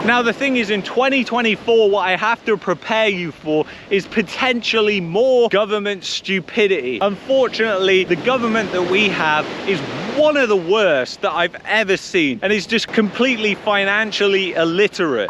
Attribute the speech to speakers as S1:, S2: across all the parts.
S1: Now, the thing is, in 2024, what I have to prepare you for is potentially more government stupidity. Unfortunately, the government that we have is one of the worst that I've ever seen, and is just completely financially illiterate.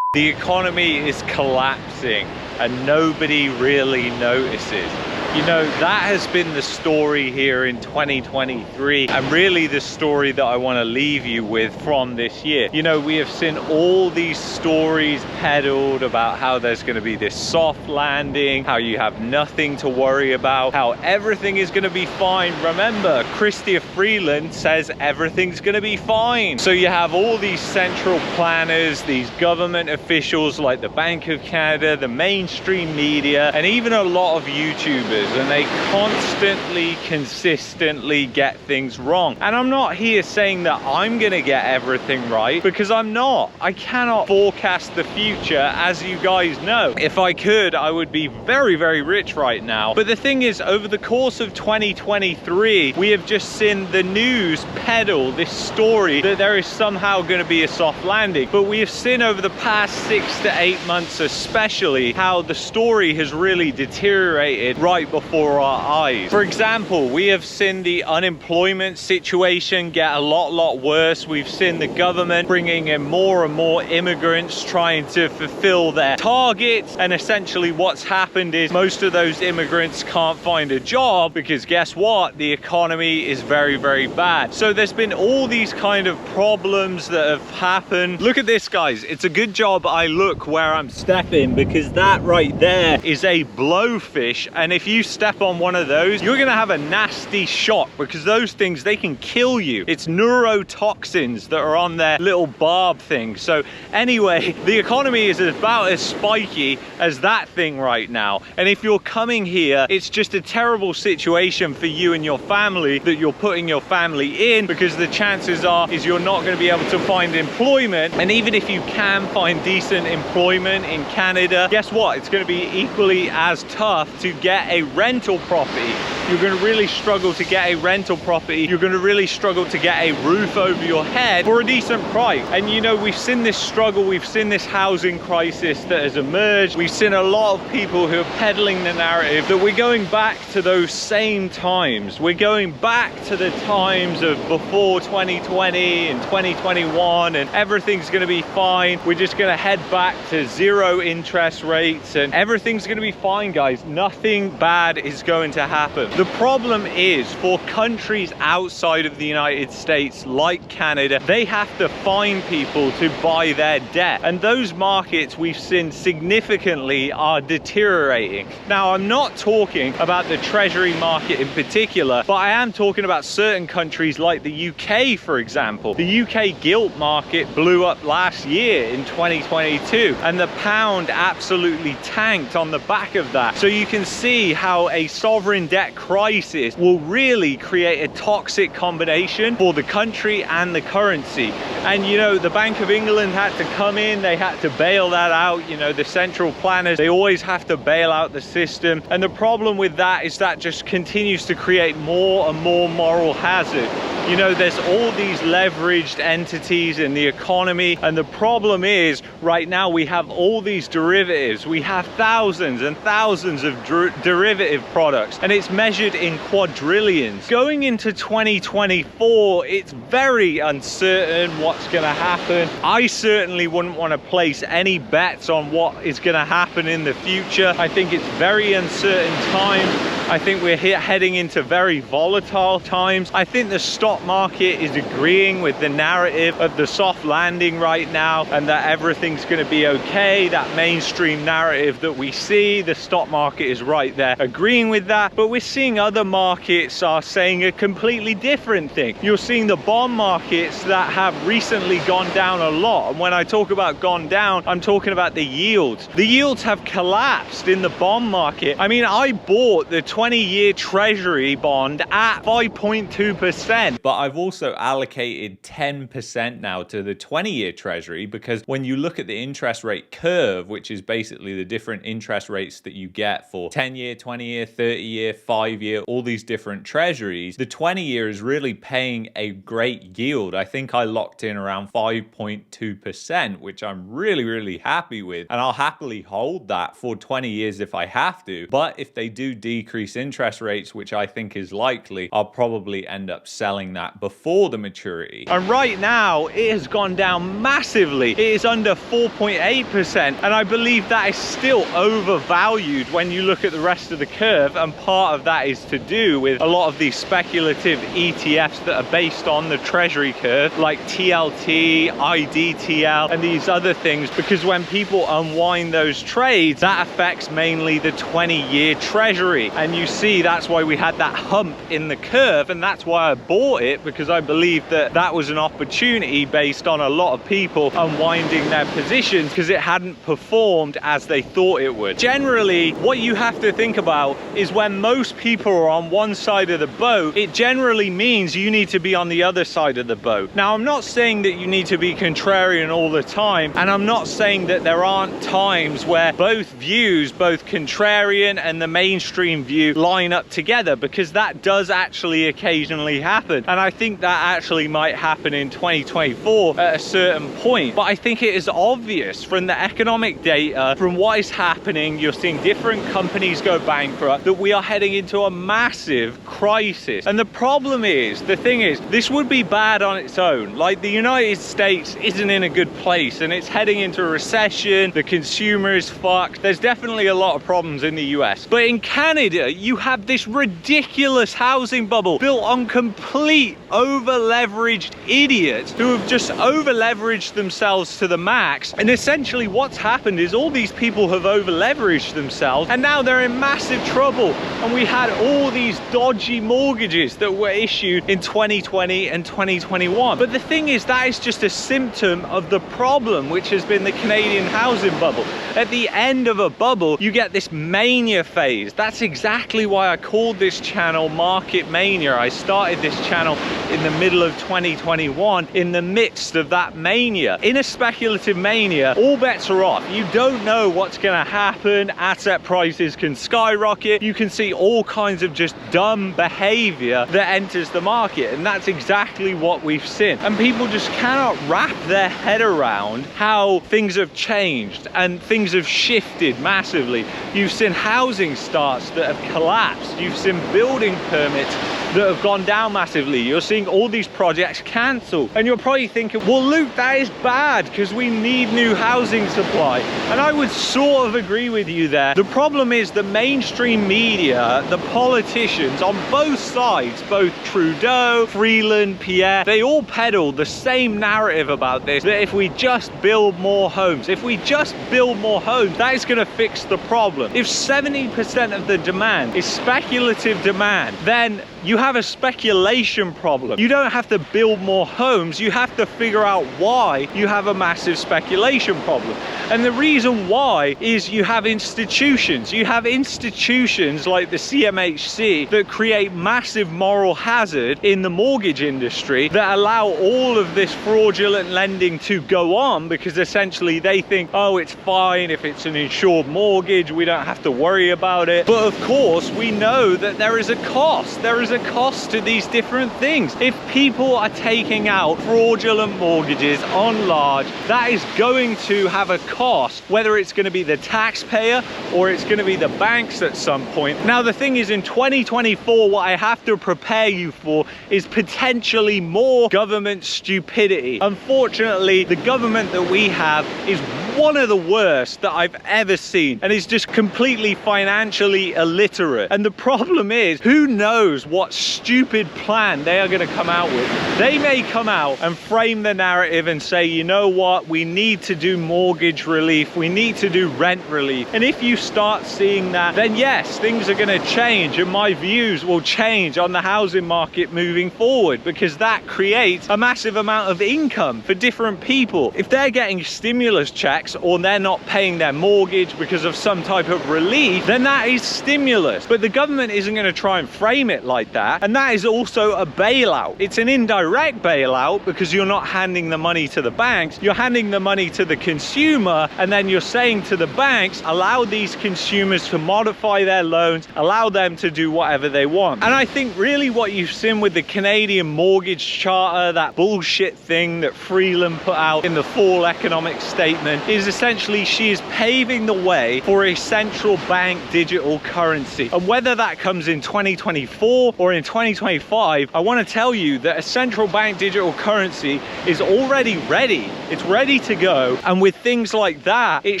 S1: The economy is collapsing and nobody really notices. You know, that has been the story here in 2023, and really the story that I want to leave you with from this year. You know, we have seen all these stories peddled about how there's going to be this soft landing, how you have nothing to worry about, how everything is going to be fine. Remember, Chrystia Freeland says everything's going to be fine. So you have all these central planners, these government officials like the Bank of Canada, the mainstream media, and even a lot of YouTubers, and they constantly, consistently get things wrong. And I'm not here saying that I'm gonna get everything right, because I'm not. I cannot forecast the future, as you guys know. If I could, I would be very, very rich right now. But the thing is, over the course of 2023, we have just seen the news peddle this story that there is somehow gonna be a soft landing. But we have seen over the past 6 to 8 months especially, how the story has really deteriorated right before our eyes. For example, we have seen the unemployment situation get a lot worse. We've seen the government bringing in more and more immigrants trying to fulfill their targets, and essentially what's happened is most of those immigrants can't find a job because guess what? The economy is very, very bad. So there's been all these kind of problems that have happened. Look at this, guys. It's a good job I look where I'm stepping, because that right there is a blowfish, and if you step on one of those, you're gonna have a nasty shock, because those things, they can kill you. It's neurotoxins that are on their little barb thing. So anyway, the economy is about as spiky as that thing right now, and if you're coming here, it's just a terrible situation for you and your family that you're putting your family in, because the chances are is you're not going to be able to find employment. And even if you can find decent employment in Canada, guess what? It's going to be equally as tough to get a rental property. You're going to really struggle to get a rental property. You're going to really struggle to get a roof over your head for a decent price. And you know, we've seen this struggle, we've seen this housing crisis that has emerged. We've seen a lot of people who are peddling the narrative that we're going back to those same times. We're going back to the times of before 2020 and 2021, and everything's going to be fine. We're just going to head back to 0 interest rates and everything's going to be fine, guys. Nothing bad is going to happen. The problem is, for countries outside of the United States like Canada, they have to find people to buy their debt, and those markets we've seen significantly are deteriorating. Now, I'm not talking about the treasury market in particular, but I am talking about certain countries like the UK, for example. The UK gilt market blew up last year in 2022, and the pound absolutely tanked on the back of that. So you can see how a sovereign debt crisis will really create a toxic combination for the country and the currency. And you know, the Bank of England had to come in, they had to bail that out. You know, the central planners, they always have to bail out the system, and the problem with that is that just continues to create more and more moral hazard. You know, there's all these leveraged entities in the economy, and the problem is right now we have all these derivatives. We have thousands and thousands of derivative products, and it's measured in quadrillions. Going into 2024, it's very uncertain what's going to happen. I certainly wouldn't want to place any bets on what is going to happen in the future. I think it's very uncertain times. I think we're heading into very volatile times. I think the stock market is agreeing with the narrative of the soft landing right now, and that everything's going to be okay. That mainstream narrative that we see, the stock market is right there agreeing with that. But we're seeing other markets are saying a completely different thing. You're seeing the bond markets that have recently gone down a lot. And when I talk about gone down, I'm talking about the yields. The yields have collapsed in the bond market. I mean, I bought the 20-year treasury bond at 5.2%. But I've also allocated 10% now to the 20-year treasury, because when you look at the interest rate curve, which is basically the different interest rates that you get for 10-year, 20-year, 30-year, 5-year, all these different treasuries, the 20-year is really paying a great yield. I think I locked in around 5.2%, which I'm really happy with, and I'll happily hold that for 20 years if I have to. But if they do decrease interest rates, which I think is likely, I'll probably end up selling that before the maturity. And right now it has gone down massively. It is under 4.8%, and I believe that is still overvalued when you look at the rest of the curve, and part of that is to do with a lot of these speculative ETFs that are based on the treasury curve, like TLT, IDTL, and these other things, because when people unwind those trades, that affects mainly the 20-year treasury. And you see, that's why we had that hump in the curve, and that's why I bought it, because I believe that that was an opportunity based on a lot of people unwinding their positions because it hadn't performed as they thought it would. Generally, what you have to think about is when most people are on one side of the boat, it generally means you need to be on the other side of the boat. Now, I'm not saying that you need to be contrarian all the time, and I'm not saying that there aren't times where both views, both contrarian and the mainstream view, line up together, because that does actually occasionally happen. And I think that actually might happen in 2024 at a certain point. But I think it is obvious from the economic data, from what is happening, you're seeing different companies go bankrupt, that we are heading into a massive crisis. And the problem is, the thing is, this would be bad on its own. Like, the United States isn't in a good place and it's heading into a recession, the consumer is fucked. There's definitely a lot of problems in the US. But in Canada, you have this ridiculous housing bubble built on complete over-leveraged idiots who have just over-leveraged themselves to the max. And essentially what's happened is all these people have over-leveraged themselves, and now they're in massive trouble. And we had all these dodgy mortgages that were issued in 2020 and 2021. But the thing is, that is just a symptom of the problem, which has been the Canadian housing bubble. At the end of a bubble, you get this mania phase. That's exactly why I called this channel Market Mania. I started this channel in the middle of 2021, in the midst of that mania. In a speculative mania, all bets are off. You don't know what's going to happen. Asset prices can skyrocket. You can see all kinds of just dumb behavior that enters the market, and that's exactly what we've seen. And people just cannot wrap their head around how things have changed and things have shifted massively. You've seen housing starts that have collapsed. You've seen building permits that have gone down massively. You're seeing all these projects cancelled, and you're probably thinking, well, Luke, that is bad because we need new housing supply. And I would sort of agree with you there. The problem is the mainstream media, the politicians on both sides, both Trudeau, Freeland, Pierre, they all peddle the same narrative about this, that if we just build more homes, if we just build more homes, that is going to fix the problem. If 70% of the demand is speculative demand, then you have a speculation problem. You don't have to build more homes, you have to figure out why you have a massive speculation problem. And the reason why is you have institutions. You have institutions like the CMHC that create massive moral hazard in the mortgage industry, that allow all of this fraudulent lending to go on, because essentially they think, oh, it's fine if it's an insured mortgage, we don't have to worry about it. But of course, we know that there is a cost. There is a cost to these different things. If people are taking out fraudulent mortgages on large, that is going to have a cost, whether it's going to be the taxpayer or it's going to be the banks at some point. Now, the thing is, in 2024, what I have to prepare you for is potentially more government stupidity. Unfortunately, the government that we have is one of the worst that I've ever seen, and is just completely financially illiterate. And the problem is, who knows what stupid plan they are going to come out with. They may come out and frame the narrative and say, you know what, we need to do mortgage relief, we need to do rent relief. And if you start seeing that, then yes, things are going to change, and my views will change on the housing market moving forward, because that creates a massive amount of income for different people. If they're getting stimulus checks, checks or they're not paying their mortgage because of some type of relief, then that is stimulus. But the government isn't going to try and frame it like that. And that is also a bailout. It's an indirect bailout because you're not handing the money to the banks, you're handing the money to the consumer, and then you're saying to the banks, allow these consumers to modify their loans, allow them to do whatever they want. And I think really what you've seen with the Canadian Mortgage Charter, that bullshit thing that Freeland put out in the fall economic statement, is essentially she is paving the way for a central bank digital currency. And whether that comes in 2024 or in 2025, I want to tell you that a central bank digital currency is already ready. It's ready to go. And with things like that, it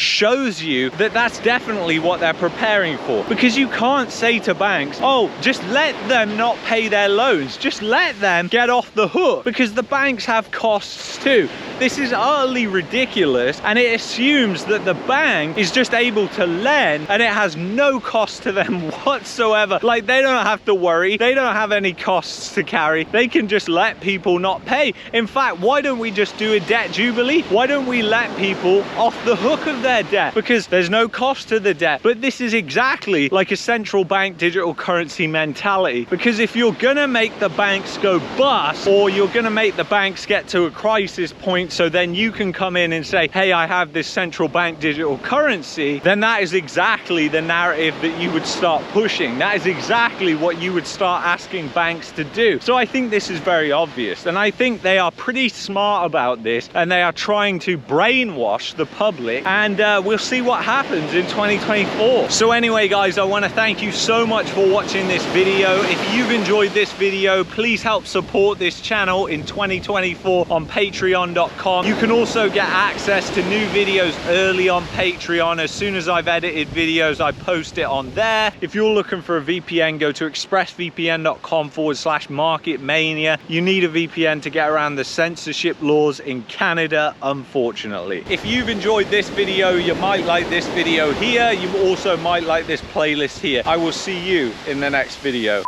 S1: shows you that that's definitely what they're preparing for. Because you can't say to banks, oh, just let them not pay their loans. Just let them get off the hook, because the banks have costs too. This is utterly ridiculous, and it assumes that the bank is just able to lend and it has no cost to them whatsoever. Like, they don't have to worry. They don't have any costs to carry. They can just let people not pay. In fact, why don't we just do a debt jubilee? Why don't we let people off the hook of their debt? Because there's no cost to the debt. But this is exactly like a central bank digital currency mentality. Because if you're gonna make the banks go bust, or you're gonna make the banks get to a crisis point so then you can come in and say, hey, I have this central bank digital currency, then that is exactly the narrative that you would start pushing. That is exactly what you would start asking banks to do. So I think this is very obvious, and I think they are pretty smart about this, and they are trying to brainwash the public, and we'll see what happens in 2024. So anyway, guys, I want to thank you so much for watching this video. If you've enjoyed this video, please help support this channel in 2024 on patreon.com. You can also get access to new videos early on Patreon. As soon as I've edited videos, I post it on there. If you're looking for a VPN, go to expressvpn.com/marketmania. You need a VPN to get around the censorship laws in Canada, unfortunately. If you've enjoyed this video, you might like this video here. You also might like this playlist here. I will see you in the next video.